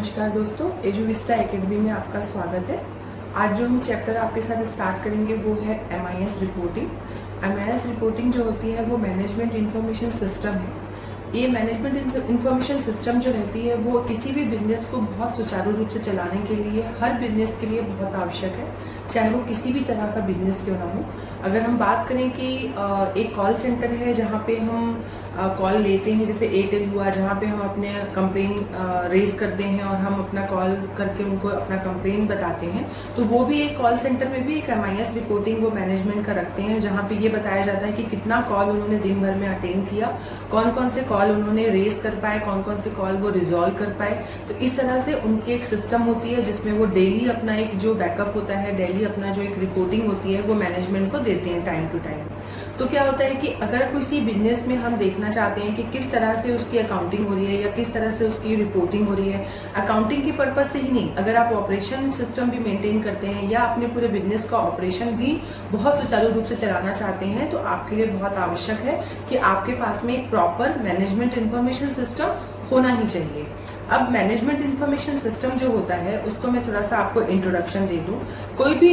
नमस्कार दोस्तों, एजुविस्टा एकेडमी में आपका स्वागत है। आज जो हम चैप्टर आपके साथ स्टार्ट करेंगे वो है MIS रिपोर्टिंग। MIS रिपोर्टिंग जो होती है वो मैनेजमेंट इंफॉर्मेशन सिस्टम है। ये मैनेजमेंट इंफॉर्मेशन सिस्टम जो रहती है वो किसी भी बिजनेस को बहुत सुचारू रूप से चलाने के लिए, हर बिजनेस के लिए बहुत आवश्यक है, चाहे वो किसी भी तरह का बिजनेस क्यों ना हो। अगर हम बात करें कि एक कॉल सेंटर है जहाँ पे हम कॉल लेते हैं, जैसे एयरटेल हुआ, जहाँ पे हम अपने कंप्लेन रेज करते हैं और हम अपना कॉल करके उनको अपना कंप्लेन बताते हैं, तो वो भी एक कॉल सेंटर में भी एक MIS रिपोर्टिंग वो मैनेजमेंट का रखते हैं, जहाँ पे ये बताया जाता है कि कितना कॉल उन्होंने दिन भर में अटेंड किया, कौन कौन से कॉल उन्होंने रेज कर पाए, कौन कौन से कॉल वो रिजॉल्व कर पाए। तो इस तरह से उनकी एक सिस्टम होती है जिसमें वो डेली अपना एक जो बैकअप होता है, डेली अपना जो एक रिपोर्टिंग होती है वो मैनेजमेंट को देते हैं टाइम टू टाइम। तो क्या होता है कि अगर किसी बिजनेस में हम देखना चाहते हैं कि किस तरह से उसकी अकाउंटिंग हो रही है या किस तरह से उसकी रिपोर्टिंग हो रही है, अकाउंटिंग की पर्पज से ही नहीं, अगर आप ऑपरेशन सिस्टम भी मेंटेन करते हैं या अपने पूरे बिजनेस का ऑपरेशन भी बहुत सुचारू रूप से चलाना चाहते हैं, तो आपके लिए बहुत आवश्यक है कि आपके पास में एक प्रॉपर मैनेजमेंट इंफॉर्मेशन सिस्टम होना ही चाहिए। अब मैनेजमेंट इंफॉर्मेशन सिस्टम जो होता है उसको मैं थोड़ा सा आपको इंट्रोडक्शन दे दूं। कोई भी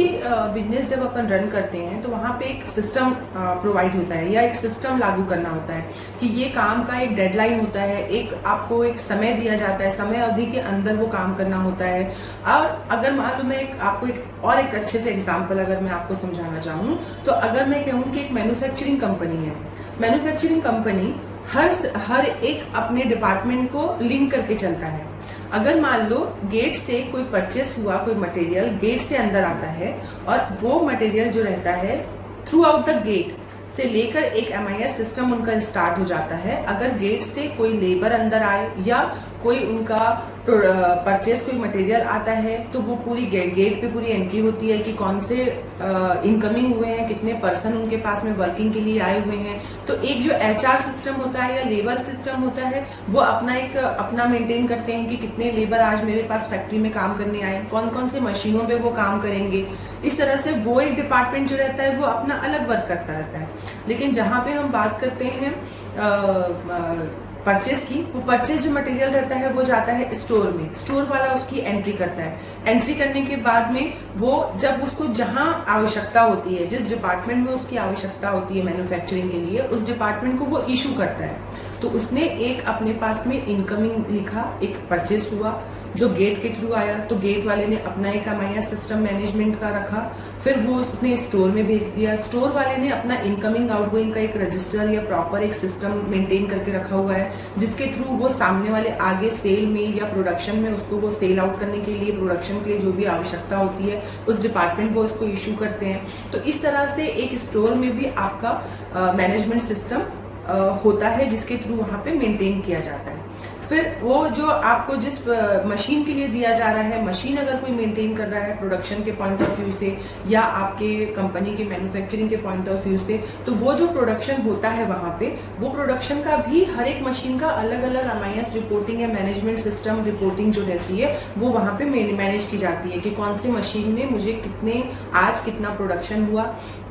बिजनेस जब अपन रन करते हैं तो वहाँ पे एक सिस्टम प्रोवाइड होता है या एक सिस्टम लागू करना होता है कि ये काम का एक डेडलाइन होता है, एक आपको एक समय दिया जाता है, समय अवधि के अंदर वो काम करना होता है। और अगर मान लो मैं आपको एक अच्छे से एग्जाम्पल अगर मैं आपको समझाना चाहूँ, तो अगर मैं कहूँ कि एक मैन्युफैक्चरिंग कंपनी है, मैन्युफैक्चरिंग कंपनी हर एक अपने डिपार्टमेंट को लिंक करके चलता है। अगर मान लो गेट से कोई परचेस हुआ, कोई मटेरियल गेट से अंदर आता है और वो मटेरियल जो रहता है थ्रू आउट द गेट से लेकर एक MIS सिस्टम उनका स्टार्ट हो जाता है। अगर गेट से कोई लेबर अंदर आए या कोई उनका परचेस कोई मटेरियल आता है तो वो पूरी गेट पे पूरी एंट्री होती है कि कौन से इनकमिंग हुए हैं, कितने पर्सन उनके पास में वर्किंग के लिए आए हुए हैं। तो एक जो HR सिस्टम होता है या लेबर सिस्टम होता है वो अपना मेंटेन करते हैं कि कितने लेबर आज मेरे पास फैक्ट्री में काम करने आए, कौन कौन से मशीनों पे वो काम करेंगे। इस तरह से वो एक डिपार्टमेंट जो रहता है वो अपना अलग वर्क करता रहता है। लेकिन जहाँ पे हम बात करते हैं परचेज की, वो परचेज जो मटेरियल रहता है वो जाता है स्टोर में, स्टोर वाला उसकी एंट्री करता है। एंट्री करने के बाद में वो जब उसको जहां आवश्यकता होती है, जिस डिपार्टमेंट में उसकी आवश्यकता होती है मैन्युफैक्चरिंग के लिए, उस डिपार्टमेंट को वो इशू करता है। तो उसने एक अपने पास में इनकमिंग लिखा, एक परचेज हुआ जो गेट के थ्रू आया, तो गेट वाले ने अपना एक MIS सिस्टम मैनेजमेंट का रखा, फिर वो उसने स्टोर में भेज दिया। स्टोर वाले ने अपना इनकमिंग आउटगोइंग का एक रजिस्टर या प्रॉपर एक सिस्टम मेंटेन करके रखा हुआ है, जिसके थ्रू वो सामने वाले आगे सेल में या प्रोडक्शन में उसको वो सेल आउट करने के लिए, प्रोडक्शन के लिए जो भी आवश्यकता होती है उस डिपार्टमेंट वो उसको इशू करते हैं। तो इस तरह से एक स्टोर में भी आपका मैनेजमेंट सिस्टम होता है जिसके थ्रू वहां पे मेंटेन किया जाता है। फिर वो जो आपको जिस मशीन के लिए दिया जा रहा है, मशीन अगर कोई मेंटेन कर रहा है प्रोडक्शन के पॉइंट ऑफ व्यू से या आपके कंपनी के मैन्युफैक्चरिंग के पॉइंट ऑफ व्यू से, तो वो जो प्रोडक्शन होता है वहां पे, वो प्रोडक्शन का भी हर एक मशीन का अलग अलग MIS रिपोर्टिंग या मैनेजमेंट सिस्टम रिपोर्टिंग जो रहती है वो वहां पे मैनेज की जाती है कि कौन सी मशीन ने मुझे आज कितना प्रोडक्शन हुआ,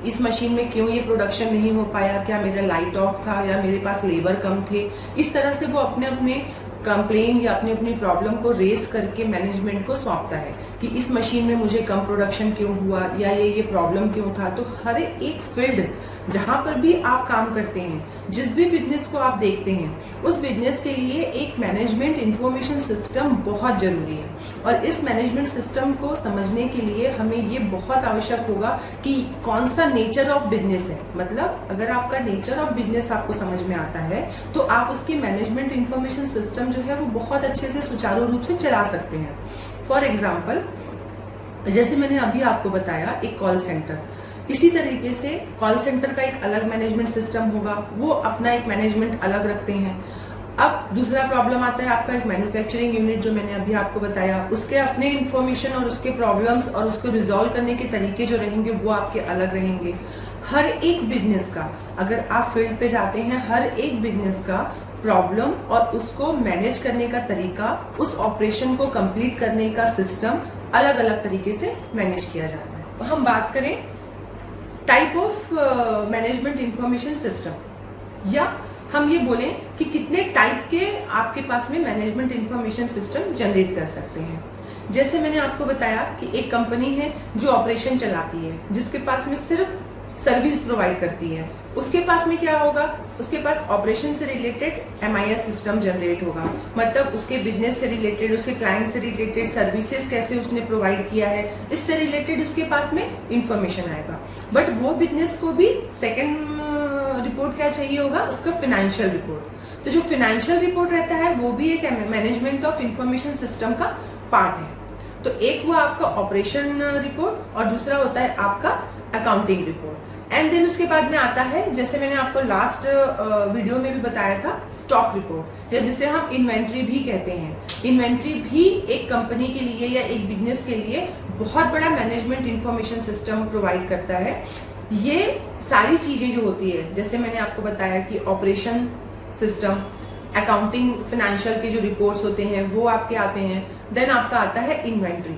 इस मशीन में क्यों ये प्रोडक्शन नहीं हो पाया, क्या मेरा लाइट ऑफ था या मेरे पास लेबर कम थे। इस तरह से वो अपने अपने कंप्लेन या अपनी अपनी प्रॉब्लम को रेस करके मैनेजमेंट को सौंपता है कि इस मशीन में मुझे कम प्रोडक्शन क्यों हुआ या ये प्रॉब्लम क्यों था। तो हर एक फील्ड जहां पर भी आप काम करते हैं, जिस भी बिजनेस को आप देखते हैं, उस बिजनेस के लिए एक मैनेजमेंट इंफॉर्मेशन सिस्टम बहुत जरूरी है। और इस मैनेजमेंट सिस्टम को समझने के लिए हमें ये बहुत आवश्यक होगा कि कौन सा नेचर ऑफ बिजनेस है। मतलब अगर आपका नेचर ऑफ बिजनेस आपको समझ में आता है तो आप उसकी मैनेजमेंट इंफॉर्मेशन सिस्टम जो है वो बहुत अच्छे से सुचारू रूप से चला सकते हैं। फॉर एग्जाम्पल, जैसे मैंने अभी आपको बताया एक कॉल सेंटर, इसी तरीके से कॉल सेंटर का एक अलग मैनेजमेंट सिस्टम होगा, वो अपना एक मैनेजमेंट अलग रखते हैं। अब दूसरा प्रॉब्लम आता है आपका एक मैन्युफैक्चरिंग यूनिट जो मैंने अभी आपको बताया, उसके अपने इंफॉर्मेशन और उसके प्रॉब्लम्स और उसको रिजॉल्व करने के तरीके जो रहेंगे वो आपके अलग रहेंगे। हर एक बिजनेस का, अगर आप फील्ड पे जाते हैं, हर एक बिजनेस का प्रॉब्लम और उसको मैनेज करने का तरीका, उस ऑपरेशन को कंप्लीट करने का सिस्टम अलग अलग तरीके से मैनेज किया जाता है। हम बात करें type of management information system या हम ये बोलें कि कितने टाइप के आपके पास में मैनेजमेंट इंफॉर्मेशन सिस्टम जनरेट कर सकते हैं। जैसे मैंने आपको बताया कि एक कंपनी है जो ऑपरेशन चलाती है, जिसके पास में सिर्फ सर्विस प्रोवाइड करती है, उसके पास में क्या होगा, उसके पास ऑपरेशन से रिलेटेड MIS सिस्टम जनरेट होगा। मतलब उसके बिजनेस से रिलेटेड, उसके क्लाइंट से रिलेटेड सर्विसेज कैसे उसने प्रोवाइड किया है, इससे रिलेटेड उसके पास में इंफॉर्मेशन आएगा। बट वो बिजनेस को भी सेकेंड रिपोर्ट क्या चाहिए होगा, उसका फाइनेंशियल रिपोर्ट। तो जो फाइनेंशियल रिपोर्ट रहता है वो भी एक मैनेजमेंट ऑफ इंफॉर्मेशन सिस्टम का पार्ट है। तो एक हुआ आपका ऑपरेशन रिपोर्ट और दूसरा होता है आपका अकाउंटिंग रिपोर्ट। एंड देन उसके बाद में आता है, जैसे मैंने आपको लास्ट वीडियो में भी बताया था, स्टॉक रिपोर्ट, या जिसे हम इन्वेंट्री भी कहते हैं। इन्वेंट्री भी एक कंपनी के लिए या एक बिजनेस के लिए बहुत बड़ा मैनेजमेंट इंफॉर्मेशन सिस्टम प्रोवाइड करता है। ये सारी चीजें जो होती है, जैसे मैंने आपको बताया कि ऑपरेशन सिस्टम, अकाउंटिंग, फाइनेंशियल के जो रिपोर्ट्स होते हैं वो आपके आते हैं। देन आपका आता है इन्वेंट्री।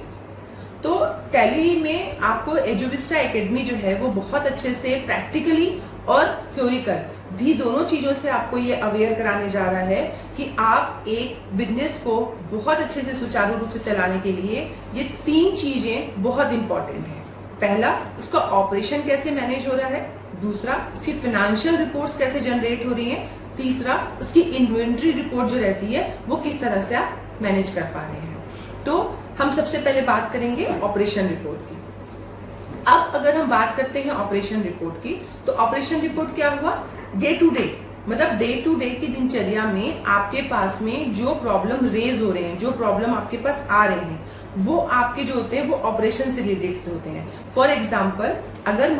तो टैली में आपको एजुविस्टा एकेडमी जो है वो बहुत अच्छे से प्रैक्टिकली और थ्योरिकल भी दोनों चीजों से आपको ये अवेयर कराने जा रहा है कि आप एक बिजनेस को बहुत अच्छे से सुचारू रूप से चलाने के लिए ये 3 चीजें बहुत इंपॉर्टेंट है। पहला, उसका ऑपरेशन कैसे मैनेज हो रहा है। दूसरा, उसकी फाइनेंशियल रिपोर्ट्स कैसे जनरेट हो रही हैं। तीसरा, उसकी इन्वेंट्री रिपोर्ट जो रहती है वो किस तरह से आप मैनेज कर पा रहे हैं। तो हम सबसे पहले बात करेंगे ऑपरेशन रिपोर्ट की। अब अगर हम बात करते हैं ऑपरेशन रिपोर्ट की, तो ऑपरेशन रिपोर्ट क्या हुआ, डे टू डे, मतलब डे टू डे की दिनचर्या में आपके पास में जो प्रॉब्लम रेज हो रहे हैं, जो प्रॉब्लम आपके पास आ रहे हैं, वो आपके जो होते हैं वो ऑपरेशन से रिलेटेड होते हैं। फॉर एग्जाम्पल, अगर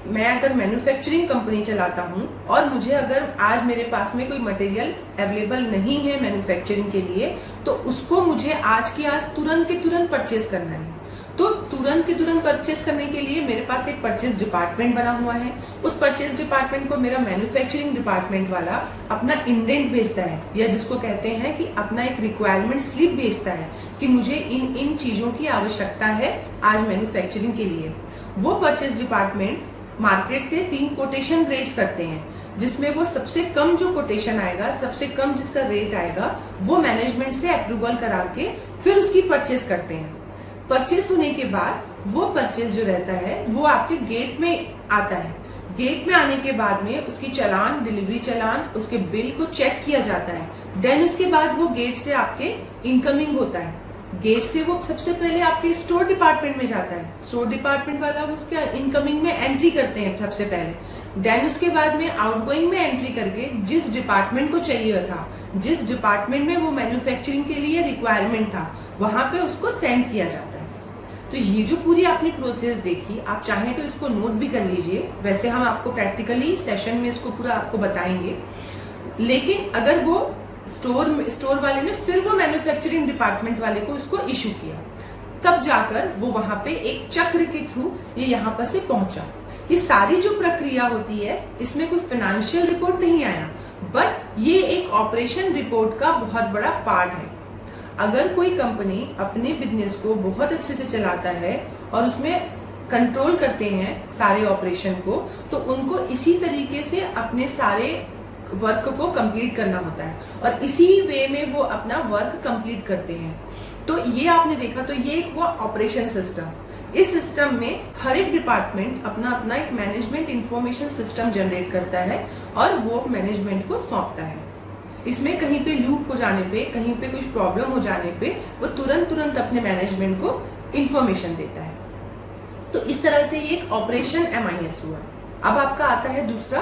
मैं अगर मैन्युफैक्चरिंग कंपनी चलाता हूँ और मुझे अगर आज मेरे पास में कोई मटेरियल अवेलेबल नहीं है मैन्युफैक्चरिंग के लिए, तो उसको मुझे आज की आज तुरंत के तुरंत परचेज करना है। तो तुरंत के तुरंत परचेज करने के लिए मेरे पास एक परचेज डिपार्टमेंट बना हुआ है। उस परचेज डिपार्टमेंट को मेरा मैन्युफैक्चरिंग डिपार्टमेंट वाला अपना इंडेंट भेजता है, या जिसको कहते हैं कि अपना एक रिक्वायरमेंट स्लिप भेजता है कि मुझे इन चीजों की आवश्यकता है आज मैन्युफैक्चरिंग के लिए। वो परचेज डिपार्टमेंट मार्केट से 3 कोटेशन रेट्स करते हैं, जिसमें वो सबसे कम जो कोटेशन आएगा, सबसे कम जिसका रेट आएगा, वो मैनेजमेंट से अप्रूवल करा के फिर उसकी परचेज करते हैं। परचेज होने के बाद वो परचेज जो रहता है वो आपके गेट में आता है। गेट में आने के बाद में उसकी चालान, डिलीवरी चालान, उसके बिल को चेक किया जाता है। देन उसके बाद वो गेट से आपके इनकमिंग होता है। गेट से वो सबसे पहले आपके स्टोर डिपार्टमेंट में जाता है। स्टोर डिपार्टमेंट वाला उसके इनकमिंग में एंट्री करते हैं सबसे पहले। देन उसके बाद में आउटगोइंग में एंट्री करके जिस डिपार्टमेंट को चाहिए था, जिस डिपार्टमेंट में वो मैन्युफैक्चरिंग के लिए रिक्वायरमेंट था, वहां पे उसको सेंड किया जाता है। तो ये जो पूरी आपने प्रोसेस देखी, आप चाहें तो इसको नोट भी कर लीजिए। वैसे हम आपको प्रैक्टिकली सेशन में इसको पूरा आपको बताएंगे, लेकिन अगर वो स्टोर वाले ने फिर वो मैन्युफैक्चरिंग डिपार्टमेंट वाले को इसको इशू किया, तब जाकर वो वहां पे एक चक्र के थ्रू ये यहाँ पर से पहुंचा। ये सारी जो प्रक्रिया होती है, इसमें कोई फाइनेंशियल रिपोर्ट नहीं आया, बट ये एक ऑपरेशन रिपोर्ट का बहुत बड़ा पार्ट है। अगर कोई कंपनी अपने बिजनेस को बहुत अच्छे से चलाता है और उसमें कंट्रोल करते हैं सारे ऑपरेशन को, तो उनको इसी तरीके से अपने सारे वर्क को कंप्लीट करना होता है और इसी वे में वो अपना वर्क कंप्लीट करते हैं। तो ये आपने देखा, तो ये एक हुआ ऑपरेशन सिस्टम। इस सिस्टम में हर एक डिपार्टमेंट अपना अपना एक मैनेजमेंट इंफॉर्मेशन सिस्टम जनरेट करता है और वो मैनेजमेंट को सौंपता है। इसमें कहीं पे लूप हो जाने पे, कहीं पे कुछ प्रॉब्लम हो जाने पे वो तुरंत अपने मैनेजमेंट को इंफॉर्मेशन देता है। तो इस तरह से ये एक ऑपरेशन MIS हुआ। अब आपका आता है दूसरा,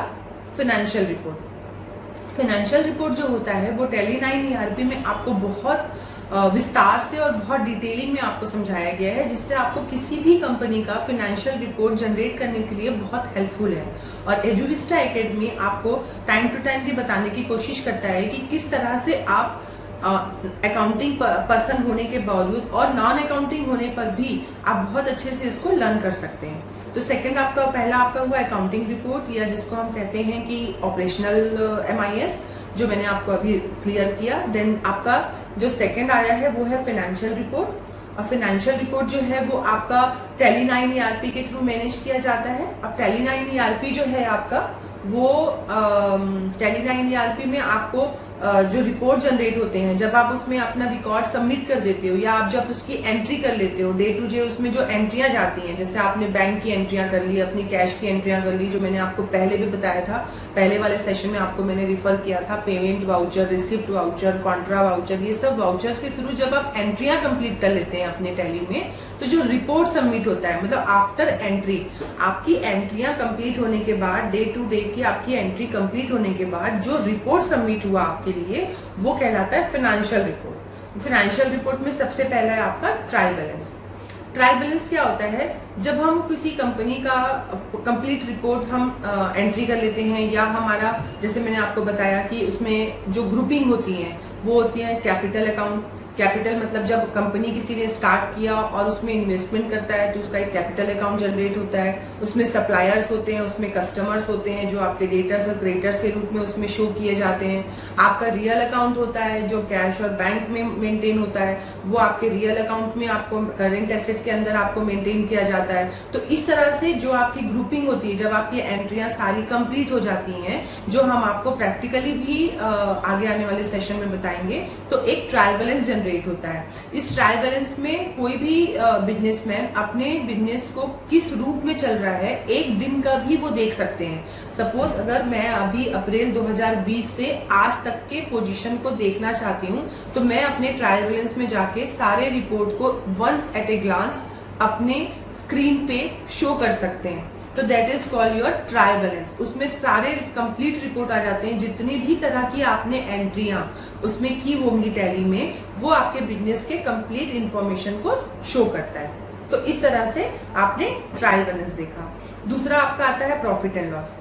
फाइनेंशियल रिपोर्ट। फाइनेंशियल रिपोर्ट जो होता है वो टैली 9 ERP में आपको बहुत विस्तार से और बहुत डिटेलिंग में आपको समझाया गया है, जिससे आपको किसी भी कंपनी का फाइनेंशियल रिपोर्ट जनरेट करने के लिए बहुत हेल्पफुल है। और एजुविस्टा एकेडमी आपको टाइम टू टाइम ये बताने की कोशिश करता है कि किस तरह से आप अकाउंटिंग पर्सन होने के बावजूद और नॉन अकाउंटिंग होने पर भी आप बहुत अच्छे से इसको लर्न कर सकते हैं। तो सेकंड आपका, पहला आपका हुआ अकाउंटिंग रिपोर्ट, या जिसको हम कहते हैं कि ऑपरेशनल MIS, जो मैंने आपको अभी क्लियर किया। देन आपका जो सेकंड आया है वो है फाइनेंशियल रिपोर्ट। और फाइनेंशियल रिपोर्ट जो है वो आपका टैली 9 ERP के थ्रू मैनेज किया जाता है। अब टैली 9 ERP जो है आपका, वो Tally9 ERP में आपको जो रिपोर्ट जनरेट होते हैं, जब आप उसमें अपना रिकॉर्ड सबमिट कर देते हो या आप जब उसकी एंट्री कर लेते हो डे टू डे, उसमें जो एंट्रियां जाती हैं, जैसे आपने बैंक की एंट्रियां कर ली, अपनी कैश की एंट्रियां कर ली, जो मैंने आपको पहले भी बताया था, पहले वाले सेशन में आपको मैंने रिफर किया था, payment voucher, receipt voucher, Contra voucher, ये सब वाउचर्स के थ्रू जब आप एंट्रियां कंप्लीट कर लेते हैं अपने टैली में, तो जो रिपोर्ट सबमिट होता है, मतलब आफ्टर एंट्री, आपकी एंट्रियां कंप्लीट होने के बाद, डे टू डे की आपकी एंट्री कंप्लीट होने के बाद जो रिपोर्ट सबमिट हुआ आपके लिए, वो कहलाता है फाइनेंशियल रिपोर्ट। फाइनेंशियल रिपोर्ट में सबसे पहला है आपका ट्रायल बैलेंस। ट्रायल बैलेंस क्या होता है? जब हम किसी कंपनी का कंप्लीट रिपोर्ट हम एंट्री कर लेते हैं, या हमारा, जैसे मैंने आपको बताया कि उसमें जो ग्रुपिंग होती है वो होती है कैपिटल अकाउंट। कैपिटल मतलब जब कंपनी किसी ने स्टार्ट किया और उसमें इन्वेस्टमेंट करता है तो उसका एक कैपिटल अकाउंट जनरेट होता है। उसमें सप्लायर्स होते हैं, उसमें कस्टमर्स होते हैं जो आपके डेटर्स और क्रेडिटर्स के रूप में उसमें शो किए जाते हैं। आपका रियल अकाउंट होता है जो कैश और बैंक में मेंटेन होता है, वो आपके रियल अकाउंट में आपको करेंट एसेट के अंदर आपको मेंटेन किया जाता है। तो इस तरह से जो आपकी ग्रुपिंग होती है, जब आपकी एंट्रियां सारी कंप्लीट हो जाती हैं, जो हम आपको प्रैक्टिकली भी आगे आने वाले सेशन में बताएंगे, तो एक ट्रायल बैलेंस जनरेट होता है। इस ट्रायल बैलेंस में कोई भी बिजनेसमैन अपने बिजनेस को किस रूप में चल रहा है, एक दिन का भी वो देख सकते हैं। सपोज अगर मैं अभी अप्रैल 2020 से आज तक के पोजीशन को देखना चाहती हूँ, तो मैं अपने ट्रायल बैलेंस में जाके सारे रिपोर्ट को वंस एट ए ग्लांस अपने स्क्रीन पे शो कर सकते हैं। तो that is called your trial balance. उसमें सारे कंप्लीट रिपोर्ट आ जाते हैं, जितनी भी तरह की आपने एंट्रियां उसमें की होंगी टैली में, वो आपके बिजनेस के कंप्लीट इंफॉर्मेशन को शो करता है। तो इस तरह से आपने ट्रायल बैलेंस देखा। दूसरा आपका आता है profit and loss.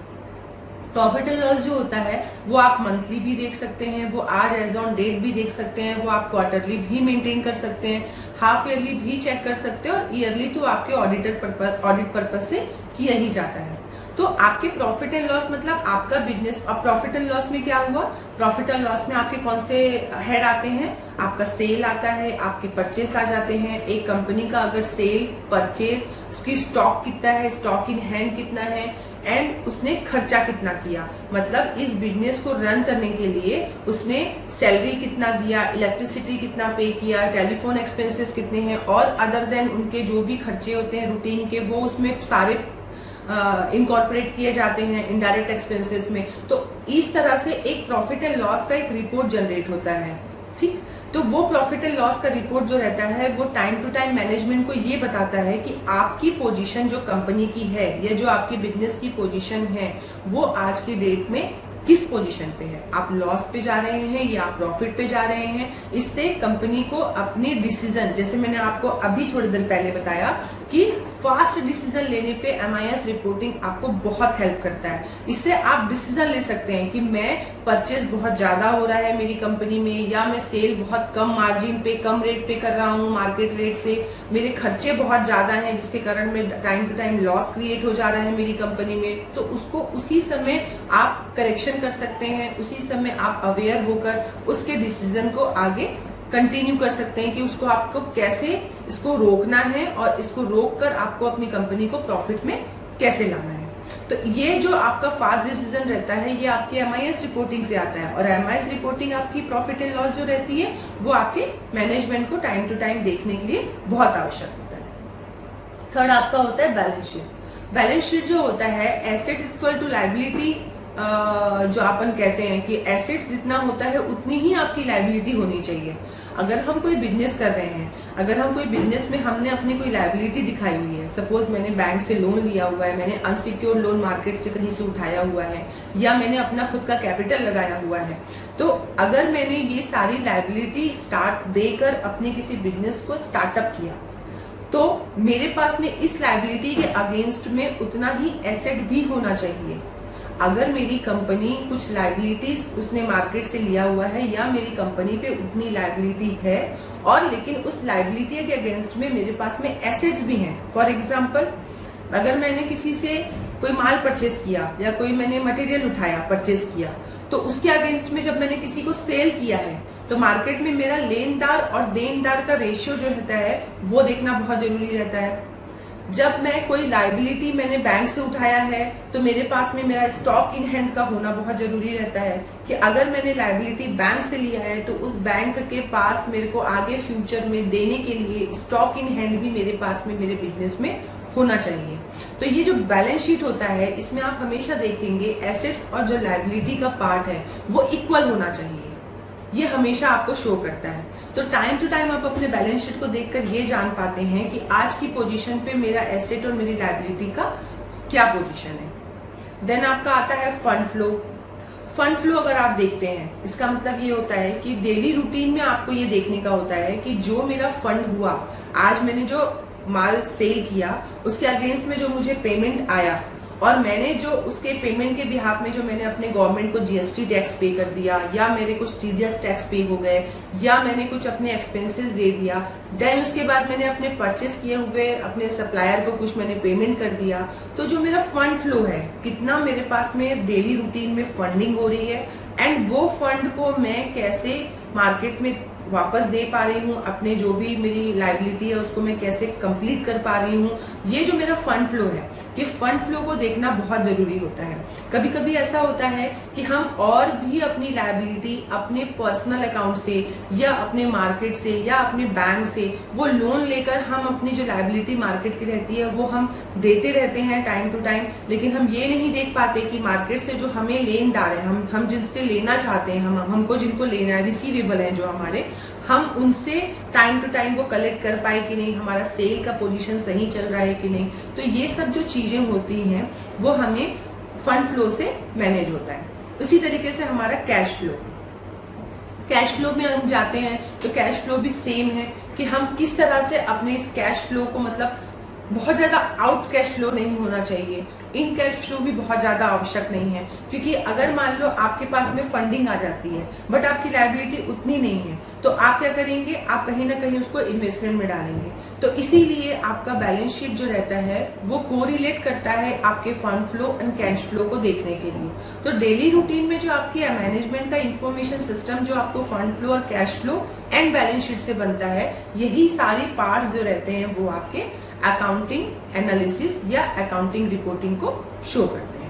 Profit and loss जो होता है वो आप मंथली भी देख सकते हैं, वो आज एज ऑन डेट भी देख सकते हैं, वो आप क्वार्टरली भी मेंटेन कर सकते हैं, हाफ ईयरली भी चेक कर सकते हैं, और ईयरली तो आपके ऑडिट पर्पज से किया ही जाता है। तो आपके प्रॉफिट एंड लॉस मतलब आपका बिजनेस। अब प्रॉफिट एंड लॉस में क्या हुआ? प्रॉफिट एंड लॉस में आपके कौन से हेड आते हैं? आपका सेल आता है, आपके परचेस आ जाते हैं। एक कंपनी का अगर सेल, परचेस, उसकी स्टॉक कितना है, स्टॉक इन हैंड कितना है, एंड उसने खर्चा कितना किया, मतलब इस बिजनेस को रन करने के लिए उसने सैलरी कितना दिया, इलेक्ट्रिसिटी कितना पे किया, टेलीफोन एक्सपेंसेस कितने हैं, और अदर देन उनके जो भी खर्चे होते हैं रूटीन के, वो उसमें सारे इनकॉर्पोरेट किए जाते हैं इनडायरेक्ट एक्सपेंसेस में। तो इस तरह से एक प्रॉफिट एंड लॉस का एक रिपोर्ट जनरेट होता है। ठीक, तो वो प्रॉफिट एंड लॉस का रिपोर्ट जो रहता है वो टाइम टू टाइम मैनेजमेंट को ये बताता है कि आपकी पोजीशन जो कंपनी की है, या जो आपकी बिजनेस की पोजीशन है, वो आज की डेट में किस पोजीशन पे है। आप लॉस पे जा रहे हैं या आप प्रॉफिट पे जा रहे हैं। इससे कंपनी को अपने डिसीजन, जैसे मैंने आपको अभी थोड़ी देर पहले बताया कि फास्ट डिसीजन लेने पे MIS रिपोर्टिंग आपको बहुत हेल्प करता है। इससे आप डिसीजन ले सकते हैं कि मैं परचेज बहुत ज्यादा हो रहा है मेरी कंपनी में, या मैं सेल बहुत कम मार्जिन पे, कम रेट पे कर रहा हूँ मार्केट रेट से, मेरे खर्चे बहुत ज्यादा हैं जिसके कारण में time to time loss create हो जा रहा है मेरी कंपनी में। तो उसको उसी समय आप करेक्शन कर सकते हैं, उसी समय आप अवेयर होकर उसके डिसीजन को आगे कंटिन्यू कर सकते हैं कि उसको आपको कैसे इसको रोकना है, और इसको रोककर आपको अपनी कंपनी को प्रॉफिट में कैसे लाना है। तो ये जो आपका फास्ट डिसीजन रहता है, ये आपके MIS रिपोर्टिंग से आता है। और MIS रिपोर्टिंग आपकी प्रॉफिट एंड लॉस जो रहती है, वो आपके मैनेजमेंट को टाइम टू टाइम देखने के लिए बहुत आवश्यक होता है। थर्ड आपका होता है बैलेंस शीट। बैलेंस शीट जो होता है, एसेट इक्वल टू लायबिलिटी, जो अपन कहते हैं कि एसेट जितना होता है उतनी ही आपकी लायबिलिटी होनी चाहिए। अगर हम कोई बिजनेस कर रहे हैं, अगर हम कोई बिजनेस में हमने अपनी कोई लायबिलिटी दिखाई हुई है, सपोज मैंने बैंक से लोन लिया हुआ है, मैंने अनसिक्योर्ड लोन मार्केट से कहीं से उठाया हुआ है, या मैंने अपना खुद का कैपिटल लगाया हुआ है, तो अगर मैंने ये सारी लायबिलिटी स्टार्ट देकर अपने किसी बिजनेस को स्टार्टअप किया, तो मेरे पास में इस लायबिलिटी के अगेंस्ट में उतना ही एसेट भी होना चाहिए। अगर मेरी कंपनी कुछ लायबिलिटीज उसने मार्केट से लिया हुआ है, या मेरी कंपनी पे उतनी लायबिलिटी है, और लेकिन उस लायबिलिटी के अगेंस्ट में मेरे पास में एसेट्स भी हैं। फॉर एग्जांपल, अगर मैंने किसी से कोई माल परचेस किया, या कोई मैंने मटेरियल उठाया परचेस किया, तो उसके अगेंस्ट में जब मैंने किसी को सेल किया है, तो मार्केट में मेरा लेनदार और देनदार का रेशियो जो रहता है वो देखना बहुत जरूरी रहता है। जब मैं कोई लाइबिलिटी मैंने बैंक से उठाया है तो मेरे पास में मेरा स्टॉक इन हैंड का होना बहुत जरूरी रहता है कि अगर मैंने लाइबिलिटी बैंक से लिया है तो उस बैंक के पास मेरे को आगे फ्यूचर में देने के लिए स्टॉक इन हैंड भी मेरे पास में मेरे बिजनेस में होना चाहिए। तो ये जो बैलेंस शीट होता है इसमें आप हमेशा देखेंगे एसेट्स और जो लाइबिलिटी का पार्ट है वो इक्वल होना चाहिए, ये हमेशा आपको शो करता है। तो टाइम टू टाइम आप अपने बैलेंस शीट को देखकर ये जान पाते हैं कि आज की पोजीशन पे मेरा एसेट और मेरी लायबिलिटी का क्या पोजीशन है। देन आपका आता है फंड फ्लो। फंड फ्लो अगर आप देखते हैं इसका मतलब ये होता है कि डेली रूटीन में आपको ये देखने का होता है कि जो मेरा फंड हुआ, आज मैंने जो माल सेल किया उसके अगेंस्ट में जो मुझे पेमेंट आया और मैंने जो उसके पेमेंट के बिहाफ में जो मैंने अपने गवर्नमेंट को जीएसटी टैक्स पे कर दिया या मेरे कुछ टीडीएस टैक्स पे हो गए या मैंने कुछ अपने एक्सपेंसेस दे दिया, देन उसके बाद मैंने अपने परचेस किए हुए अपने सप्लायर को कुछ मैंने पेमेंट कर दिया, तो जो मेरा फंड फ्लो है कितना मेरे पास में डेली रूटीन में फंडिंग हो रही है एंड वो फंड को मैं कैसे मार्केट में वापस दे पा रही हूँ, अपने जो भी मेरी लायबिलिटी है उसको मैं कैसे कंप्लीट कर पा रही हूँ, ये जो मेरा फंड फ्लो है ये फंड फ्लो को देखना बहुत जरूरी होता है। कभी कभी ऐसा होता है कि हम और भी अपनी लायबिलिटी अपने पर्सनल अकाउंट से या अपने मार्केट से या अपने बैंक से वो लोन लेकर हम अपनी जो लायबिलिटी मार्केट की रहती है वो हम देते रहते हैं टाइम टू टाइम, लेकिन हम ये नहीं देख पाते कि मार्केट से जो हमें लेनदार है, हम जिनसे लेना चाहते हैं, हमको जिनको लेना है, रिसीवेबल है जो हमारे, हम उनसे टाइम टू टाइम वो कलेक्ट कर पाए कि नहीं, हमारा सेल का पोजीशन सही चल रहा है कि नहीं। तो ये सब जो चीजें होती हैं वो हमें फंड फ्लो से मैनेज होता है। उसी तरीके से हमारा कैश फ्लो में हम जाते हैं तो कैश फ्लो भी सेम है कि हम किस तरह से अपने इस कैश फ्लो को, मतलब बहुत ज्यादा आउट कैश फ्लो नहीं होना चाहिए, इन कैश फ्लो भी बहुत ज्यादा आवश्यक नहीं है, क्योंकि अगर मान लो आपके पास में फंडिंग आ जाती है बट आपकी लायबिलिटी उतनी नहीं है तो आप क्या करेंगे, आप कहीं ना कहीं उसको इन्वेस्टमेंट में डालेंगे। तो इसीलिए आपका बैलेंस शीट जो रहता है वो कोरिलेट करता है आपके fund flow and cash flow को देखने के लिए। तो डेली रूटीन में जो आपकी मैनेजमेंट का इंफॉर्मेशन सिस्टम जो आपको फंड फ्लो और cash flow and balance sheet से बनता है, यही सारे पार्ट्स जो रहते हैं वो आपके अकाउंटिंग एनालिसिस या अकाउंटिंग रिपोर्टिंग को शो करते हैं।